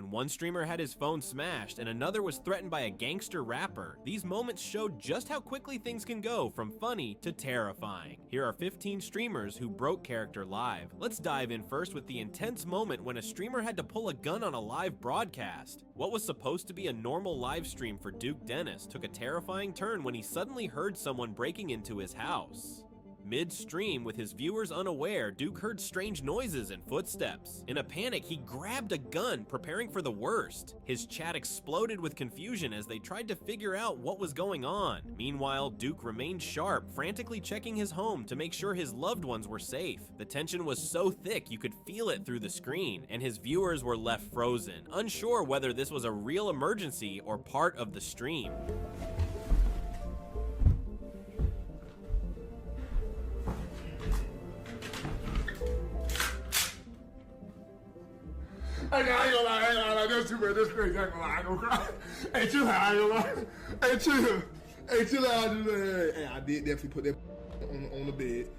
when one streamer had his phone smashed and another was threatened by a gangster rapper. These moments showed just how quickly things can go from funny to terrifying. Here are 15 streamers who broke character live. Let's dive in first with the intense moment when a streamer had to pull a gun on a live broadcast. What was supposed to be a normal live stream for Duke Dennis took a terrifying turn when he suddenly heard someone breaking into his house. Midstream, with his viewers unaware, Duke heard strange noises and footsteps. In a panic, he grabbed a gun, preparing for the worst. His chat exploded with confusion as they tried to figure out what was going on. Meanwhile, Duke remained sharp, frantically checking his home to make sure his loved ones were safe. The tension was so thick you could feel it through the screen, and his viewers were left frozen, unsure whether this was a real emergency or part of the stream. I ain't gonna lie, that's too bad, that's crazy, I ain't gonna lie, I gonna cry. Hey, chill out, I ain't gonna lie. Hey, chill out, hey, I did definitely put that on the bed,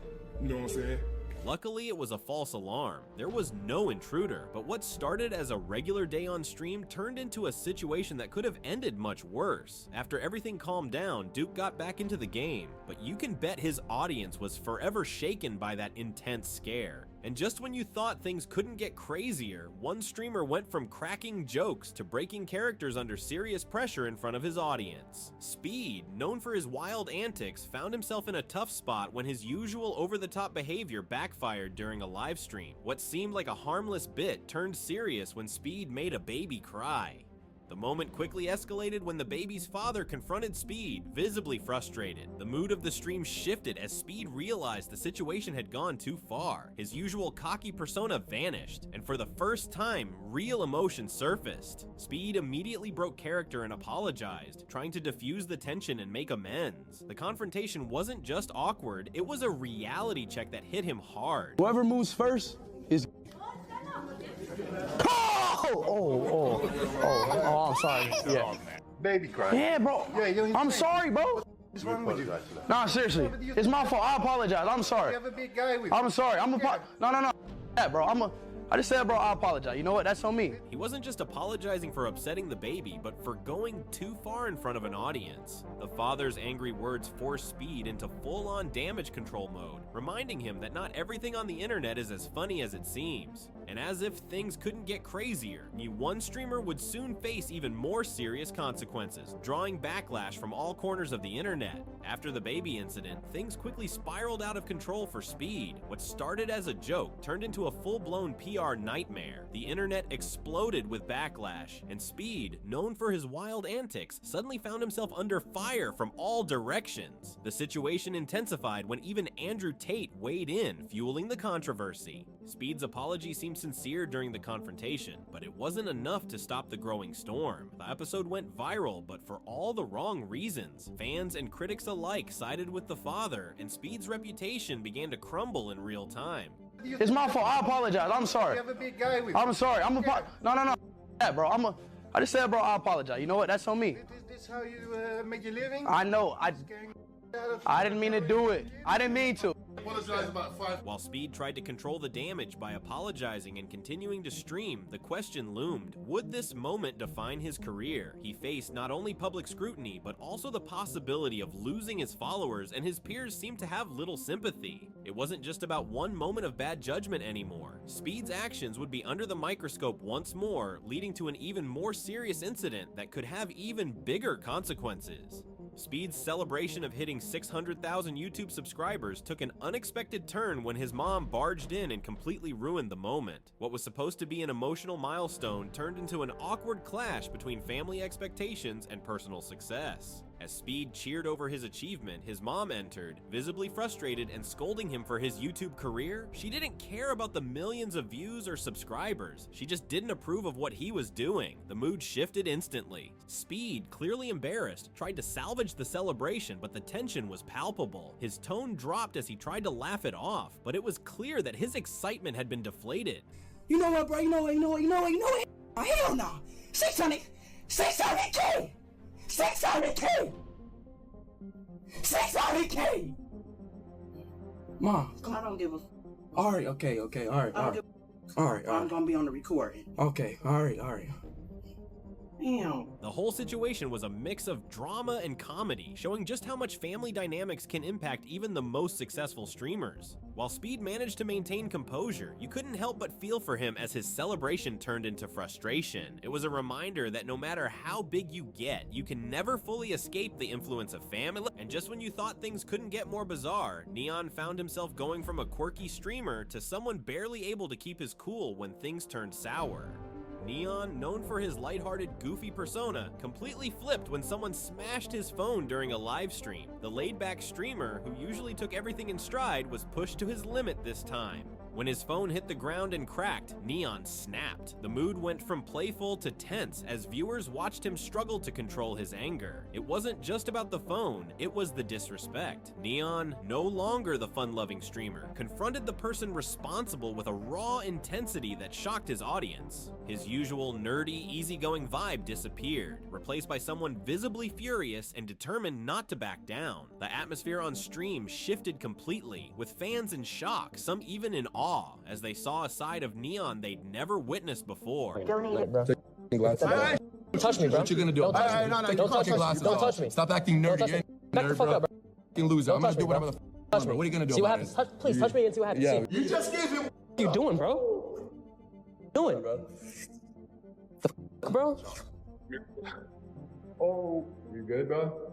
you know what I'm saying? Luckily, it was a false alarm. There was no intruder, but what started as a regular day on stream turned into a situation that could have ended much worse. After everything calmed down, Duke got back into the game, but you can bet his audience was forever shaken by that intense scare. And just when you thought things couldn't get crazier, one streamer went from cracking jokes to breaking characters under serious pressure in front of his audience. Speed, known for his wild antics, found himself in a tough spot when his usual over-the-top behavior backfired during a live stream. What seemed like a harmless bit turned serious when Speed made a baby cry. The moment quickly escalated when the baby's father confronted Speed, visibly frustrated. The mood of the stream shifted as Speed realized the situation had gone too far. His usual cocky persona vanished, and for the first time, real emotion surfaced. Speed immediately broke character and apologized, trying to diffuse the tension and make amends. The confrontation wasn't just awkward, it was a reality check that hit him hard. Whoever moves first is... Oh, I'm sorry. Yeah. Baby crying. Yeah, bro. Yeah, I'm sorry, bro. What's wrong with you? Nah, seriously. It's my fault. I apologize. I'm sorry. You have a big guy with you. I'm sorry. No. Yeah, bro. I just said, bro, I apologize. You know what? That's on me. He wasn't just apologizing for upsetting the baby, but for going too far in front of an audience. The father's angry words forced Speed into full-on damage control mode, reminding him that not everything on the internet is as funny as it seems. And as if things couldn't get crazier, one streamer would soon face even more serious consequences, drawing backlash from all corners of the internet. After the baby incident, things quickly spiraled out of control for Speed. What started as a joke turned into a full-blown PR nightmare. The internet exploded with backlash, and Speed, known for his wild antics, suddenly found himself under fire from all directions. The situation intensified when even Andrew Tate weighed in, fueling the controversy. Speed's apology seemed sincere during the confrontation, but it wasn't enough to stop the growing storm. The episode went viral, but for all the wrong reasons. Fans and critics alike sided with the father, and Speed's reputation began to crumble in real time. It's my fault. I apologize. I'm sorry. You have a big guy with you. I'm sorry. No. Yeah, bro. I just said, bro, I apologize. You know what? That's on me. Is this how you make your living? I know. I didn't mean to do it. I didn't mean to. Apologize about 5. While Speed tried to control the damage by apologizing and continuing to stream, the question loomed, would this moment define his career? He faced not only public scrutiny, but also the possibility of losing his followers, and his peers seemed to have little sympathy. It wasn't just about one moment of bad judgment anymore. Speed's actions would be under the microscope once more, leading to an even more serious incident that could have even bigger consequences. Speed's celebration of hitting 600,000 YouTube subscribers took an unexpected turn when his mom barged in and completely ruined the moment. What was supposed to be an emotional milestone turned into an awkward clash between family expectations and personal success. As Speed cheered over his achievement, his mom entered, visibly frustrated and scolding him for his YouTube career. She didn't care about the millions of views or subscribers. She just didn't approve of what he was doing. The mood shifted instantly. Speed, clearly embarrassed, tried to salvage the celebration, but the tension was palpable. His tone dropped as he tried to laugh it off, but it was clear that his excitement had been deflated. You know what, bro? You know what? Oh, hell no. 600K! 600K! Mom, I don't give a... Alright, okay, alright. Alright. I'm gonna be on the recording. Okay, alright. Damn. The whole situation was a mix of drama and comedy, showing just how much family dynamics can impact even the most successful streamers. While Speed managed to maintain composure, you couldn't help but feel for him as his celebration turned into frustration. It was a reminder that no matter how big you get, you can never fully escape the influence of family. And just when you thought things couldn't get more bizarre, Neon found himself going from a quirky streamer to someone barely able to keep his cool when things turned sour. Neon, known for his lighthearted, goofy persona, completely flipped when someone smashed his phone during a live stream. The laid-back streamer, who usually took everything in stride, was pushed to his limit this time. When his phone hit the ground and cracked, Neon snapped. The mood went from playful to tense as viewers watched him struggle to control his anger. It wasn't just about the phone, it was the disrespect. Neon, no longer the fun-loving streamer, confronted the person responsible with a raw intensity that shocked his audience. His usual nerdy, easygoing vibe disappeared, replaced by someone visibly furious and determined not to back down. The atmosphere on stream shifted completely, with fans in shock, some even in awe, as they saw a side of Neon they'd never witnessed before. Donate. Bro. Don't touch me, bro. What you gonna do? Don't touch me. No, Don't touch me. Don't touch me. Stop acting nerdy. Touch me. Back the fuck up, bro. You loser. Don't I'm gonna touch do me, whatever bro. the Touch me. What are you gonna do? See what about happens? Please touch me and see what happens. Yeah. You just gave him. What are you doing, bro? Doing, bro? The fuck, bro? Oh, you good, bro?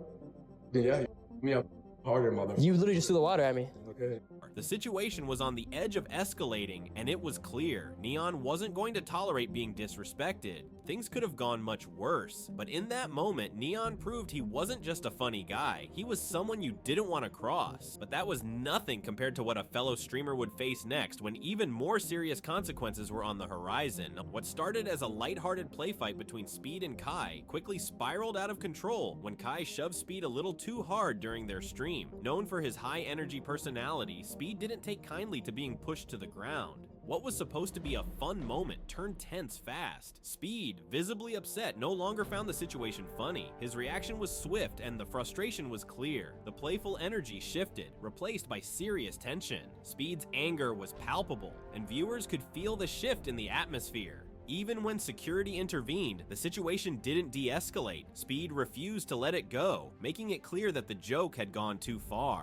Yeah. Me up harder, mother. You literally just threw the water at me. Okay. The situation was on the edge of escalating, and it was clear Neon wasn't going to tolerate being disrespected. Things could have gone much worse, but in that moment, Neon proved he wasn't just a funny guy, he was someone you didn't want to cross. But that was nothing compared to what a fellow streamer would face next when even more serious consequences were on the horizon. What started as a lighthearted play fight between Speed and Kai quickly spiraled out of control when Kai shoved Speed a little too hard during their stream. Known for his high energy personality, Speed didn't take kindly to being pushed to the ground. What was supposed to be a fun moment turned tense fast. Speed, visibly upset, no longer found the situation funny. His reaction was swift and the frustration was clear. The playful energy shifted, replaced by serious tension. Speed's anger was palpable, and viewers could feel the shift in the atmosphere. Even when security intervened, the situation didn't de-escalate. Speed refused to let it go, making it clear that the joke had gone too far.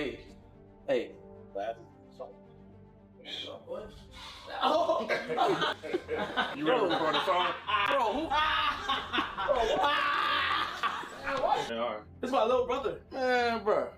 Hey. You ready to record the song? Bro, who? This is my little brother. Man, bro.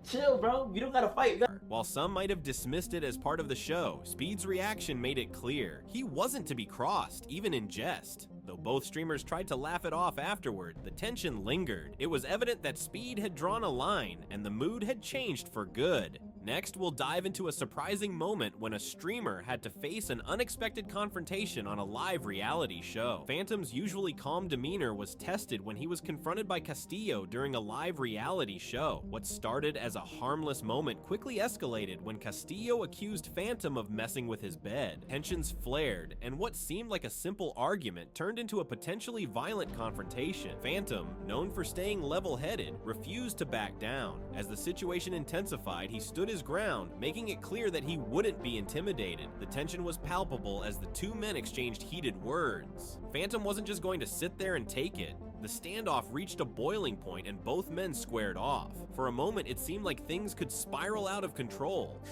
Chill, bro. You don't gotta fight. While some might have dismissed it as part of the show, Speed's reaction made it clear he wasn't to be crossed, even in jest. Though both streamers tried to laugh it off afterward, the tension lingered. It was evident that Speed had drawn a line, and the mood had changed for good. Next, we'll dive into a surprising moment when a streamer had to face an unexpected confrontation on a live reality show. Phantom's usually calm demeanor was tested when he was confronted by Castillo during a live reality show. What started as a harmless moment quickly escalated when Castillo accused Phantom of messing with his bed. Tensions flared, and what seemed like a simple argument turned into a potentially violent confrontation. Phantom, known for staying level-headed, refused to back down. As the situation intensified, he stood his ground, making it clear that he wouldn't be intimidated. The tension was palpable as the two men exchanged heated words. Phantom wasn't just going to sit there and take it. The standoff reached a boiling point and both men squared off. For a moment, it seemed like things could spiral out of control.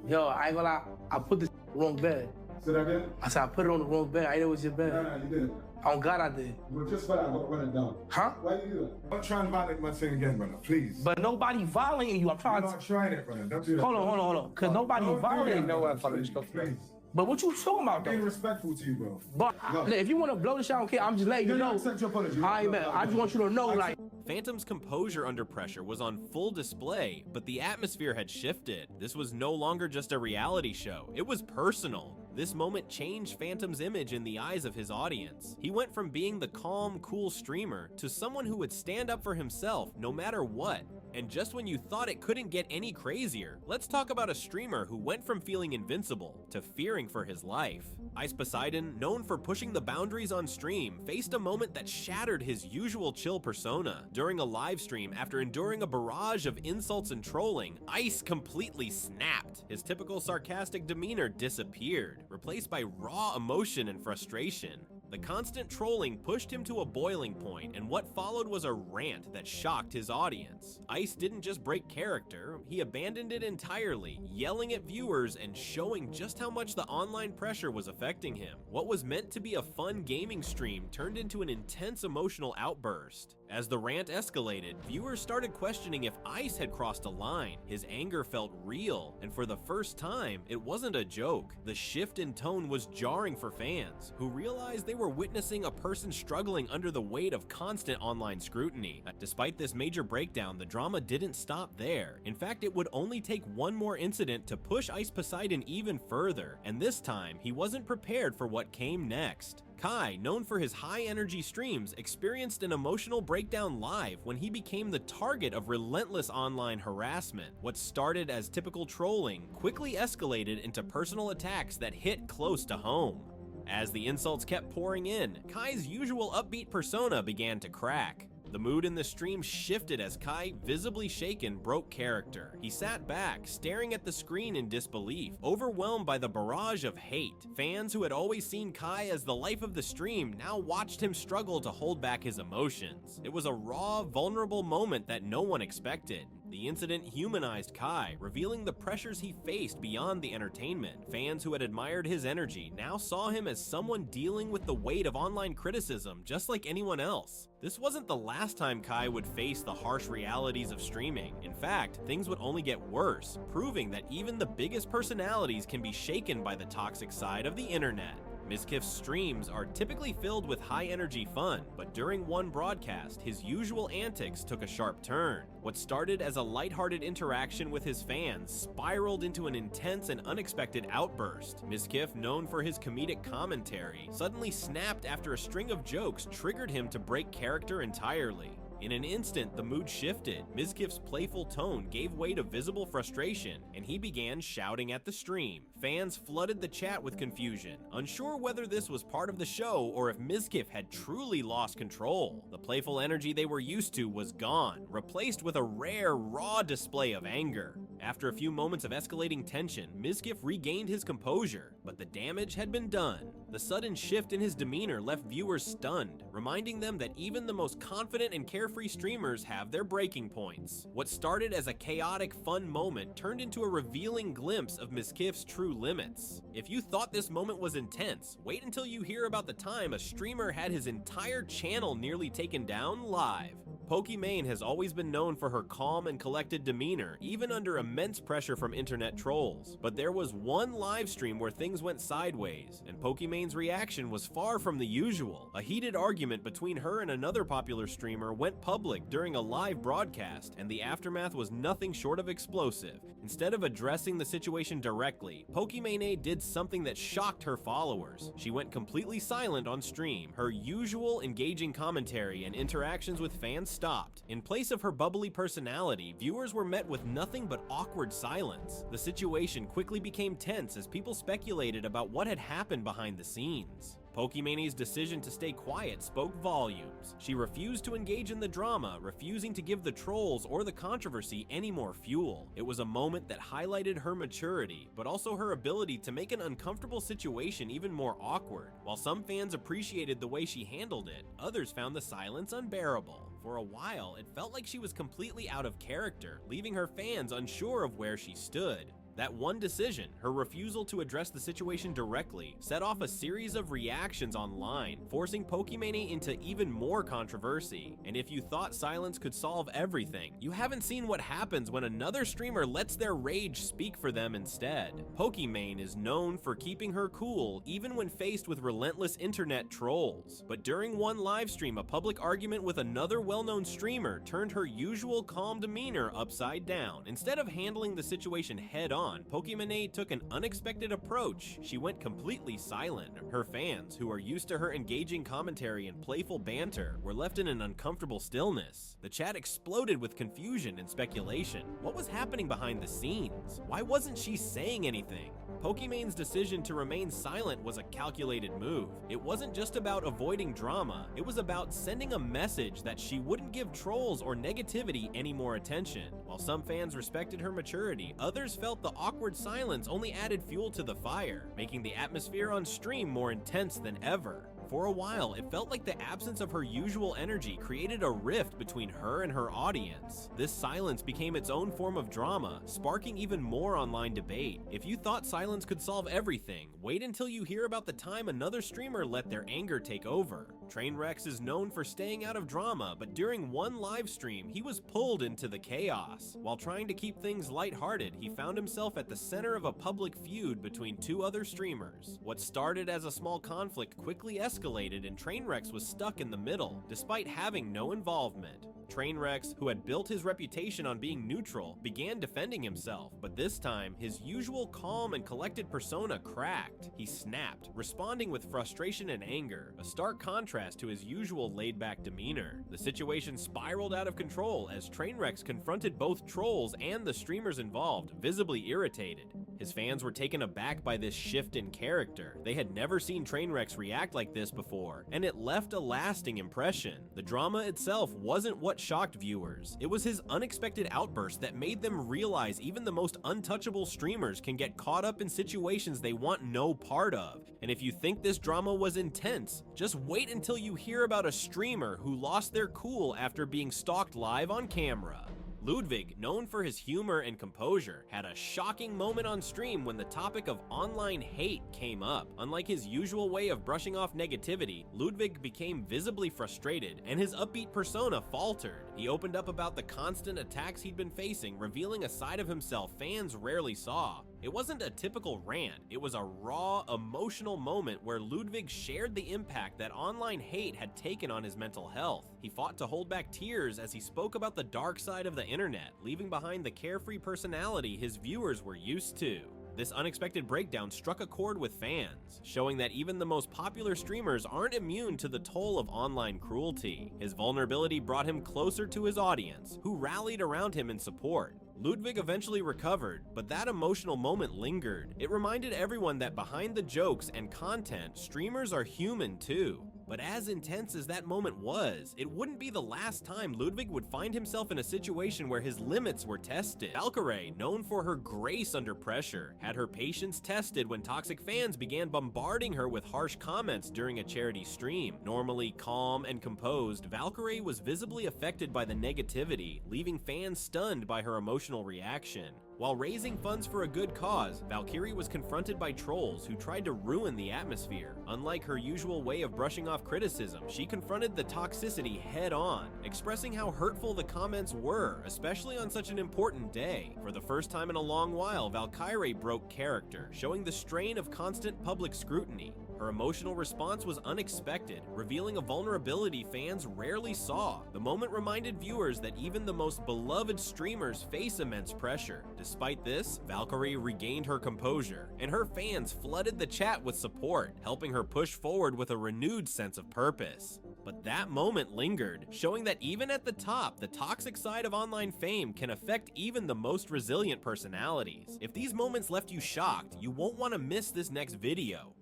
Yo, I ain't gonna lie, I put this wrong bed. Say that again? I said I put it on the wrong bed. I didn't know it was your bed. No, you didn't. On God, I did. Well, just for that, I'm gonna run it down. Huh? Why you do that? Don't try and violate my thing again, brother, please. But nobody violating you. I'm trying I'm to. not trying it, brother. Don't do that. Hold on. Cause nobody violating. Please. But what you talking about I'm being though? respectful to you, bro. But look, if you want to blow the shit, I don't care. I'm just letting you know. Accept your apology. I bet. I just want you to know, like. Phantom's composure under pressure was on full display, but the atmosphere had shifted. This was no longer just a reality show, it was personal. This moment changed Phantom's image in the eyes of his audience. He went from being the calm, cool streamer to someone who would stand up for himself no matter what. And just when you thought it couldn't get any crazier, let's talk about a streamer who went from feeling invincible to fearing for his life. Ice Poseidon, known for pushing the boundaries on stream, faced a moment that shattered his usual chill persona. During a live stream, after enduring a barrage of insults and trolling, Ice completely snapped. His typical sarcastic demeanor disappeared, replaced by raw emotion and frustration. The The constant trolling pushed him to a boiling point, and what followed was a rant that shocked his audience. Ice didn't just break character, he abandoned it entirely, yelling at viewers and showing just how much the online pressure was affecting him. What was meant to be a fun gaming stream turned into an intense emotional outburst. As the rant escalated, viewers started questioning if Ice had crossed a line. His anger felt real, and for the first time, it wasn't a joke. The shift in tone was jarring for fans, who realized they were witnessing a person struggling under the weight of constant online scrutiny. Despite this major breakdown, the drama didn't stop there. In fact, it would only take one more incident to push Ice Poseidon even further, and this time, he wasn't prepared for what came next. Kai, known for his high-energy streams, experienced an emotional breakdown live when he became the target of relentless online harassment. What started as typical trolling quickly escalated into personal attacks that hit close to home. As the insults kept pouring in, Kai's usual upbeat persona began to crack. The mood in the stream shifted as Kai, visibly shaken, broke character. He sat back, staring at the screen in disbelief, overwhelmed by the barrage of hate. Fans who had always seen Kai as the life of the stream now watched him struggle to hold back his emotions. It was a raw, vulnerable moment that no one expected. The incident humanized Kai, revealing the pressures he faced beyond the entertainment. Fans who had admired his energy now saw him as someone dealing with the weight of online criticism just like anyone else. This wasn't the last time Kai would face the harsh realities of streaming. In fact, things would only get worse, proving that even the biggest personalities can be shaken by the toxic side of the internet. Mizkif's streams are typically filled with high-energy fun, but during one broadcast, his usual antics took a sharp turn. What started as a lighthearted interaction with his fans spiraled into an intense and unexpected outburst. Mizkif, known for his comedic commentary, suddenly snapped after a string of jokes triggered him to break character entirely. In an instant, the mood shifted. Mizkif's playful tone gave way to visible frustration, and he began shouting at the stream. Fans flooded the chat with confusion, unsure whether this was part of the show or if Mizkif had truly lost control. The playful energy they were used to was gone, replaced with a rare, raw display of anger. After a few moments of escalating tension, Mizkif regained his composure, but the damage had been done. The sudden shift in his demeanor left viewers stunned, reminding them that even the most confident and carefree streamers have their breaking points. What started as a chaotic, fun moment turned into a revealing glimpse of Mizkif's true limits. If you thought this moment was intense, wait until you hear about the time a streamer had his entire channel nearly taken down live. Pokimane has always been known for her calm and collected demeanor, even under immense pressure from internet trolls. But there was one live stream where things went sideways, and Pokimane's reaction was far from the usual. A heated argument between her and another popular streamer went public during a live broadcast, and the aftermath was nothing short of explosive. Instead of addressing the situation directly, Pokimane did something that shocked her followers. She went completely silent on stream. Her usual engaging commentary and interactions with fans stopped. In place of her bubbly personality, viewers were met with nothing but awkward silence. The situation quickly became tense as people speculated about what had happened behind the scenes. Pokimane's decision to stay quiet spoke volumes. She refused to engage in the drama, refusing to give the trolls or the controversy any more fuel. It was a moment that highlighted her maturity, but also her ability to make an uncomfortable situation even more awkward. While some fans appreciated the way she handled it, others found the silence unbearable. For a while, it felt like she was completely out of character, leaving her fans unsure of where she stood. That one decision, her refusal to address the situation directly, set off a series of reactions online, forcing Pokimane into even more controversy. And if you thought silence could solve everything, you haven't seen what happens when another streamer lets their rage speak for them instead. Pokimane is known for keeping her cool even when faced with relentless internet trolls. But during one live stream, a public argument with another well-known streamer turned her usual calm demeanor upside down. Instead of handling the situation head-on, Pokimane took an unexpected approach. She went completely silent. Her fans, who are used to her engaging commentary and playful banter, were left in an uncomfortable stillness. The chat exploded with confusion and speculation. What was happening behind the scenes? Why wasn't she saying anything? Pokimane's decision to remain silent was a calculated move. It wasn't just about avoiding drama, it was about sending a message that she wouldn't give trolls or negativity any more attention. While some fans respected her maturity, others felt the awkward silence only added fuel to the fire, making the atmosphere on stream more intense than ever. For a while, it felt like the absence of her usual energy created a rift between her and her audience. This silence became its own form of drama, sparking even more online debate. If you thought silence could solve everything, wait until you hear about the time another streamer let their anger take over. Trainwrecks is known for staying out of drama, but during one live stream, he was pulled into the chaos. While trying to keep things lighthearted, he found himself at the center of a public feud between two other streamers. What started as a small conflict quickly escalated, and Trainwrecks was stuck in the middle, despite having no involvement. Trainwrecks, who had built his reputation on being neutral, began defending himself, but this time, his usual calm and collected persona cracked. He snapped, responding with frustration and anger, a stark contrast to his usual laid-back demeanor. The situation spiraled out of control as Trainwrecks confronted both trolls and the streamers involved, visibly irritated. His fans were taken aback by this shift in character. They had never seen Trainwrecks react like this before, and it left a lasting impression. The drama itself wasn't what shocked viewers. It was his unexpected outburst that made them realize even the most untouchable streamers can get caught up in situations they want no part of. And if you think this drama was intense, just wait until you hear about a streamer who lost their cool after being stalked live on camera. Ludwig, known for his humor and composure, had a shocking moment on stream when the topic of online hate came up. Unlike his usual way of brushing off negativity, Ludwig became visibly frustrated, and his upbeat persona faltered. He opened up about the constant attacks he'd been facing, revealing a side of himself fans rarely saw. It wasn't a typical rant, it was a raw, emotional moment where Ludwig shared the impact that online hate had taken on his mental health. He fought to hold back tears as he spoke about the dark side of the internet, leaving behind the carefree personality his viewers were used to. This unexpected breakdown struck a chord with fans, showing that even the most popular streamers aren't immune to the toll of online cruelty. His vulnerability brought him closer to his audience, who rallied around him in support. Ludwig eventually recovered, but that emotional moment lingered. It reminded everyone that behind the jokes and content, streamers are human too. But as intense as that moment was, it wouldn't be the last time Ludwig would find himself in a situation where his limits were tested. Valkyrae, known for her grace under pressure, had her patience tested when toxic fans began bombarding her with harsh comments during a charity stream. Normally calm and composed, Valkyrae was visibly affected by the negativity, leaving fans stunned by her emotional reaction. While raising funds for a good cause, Valkyrie was confronted by trolls who tried to ruin the atmosphere. Unlike her usual way of brushing off criticism, she confronted the toxicity head-on, expressing how hurtful the comments were, especially on such an important day. For the first time in a long while, Valkyrie broke character, showing the strain of constant public scrutiny. Her emotional response was unexpected, revealing a vulnerability fans rarely saw. The moment reminded viewers that even the most beloved streamers face immense pressure. Despite this, Valkyrie regained her composure, and her fans flooded the chat with support, helping her push forward with a renewed sense of purpose. But that moment lingered, showing that even at the top, the toxic side of online fame can affect even the most resilient personalities. If these moments left you shocked, you won't want to miss this next video.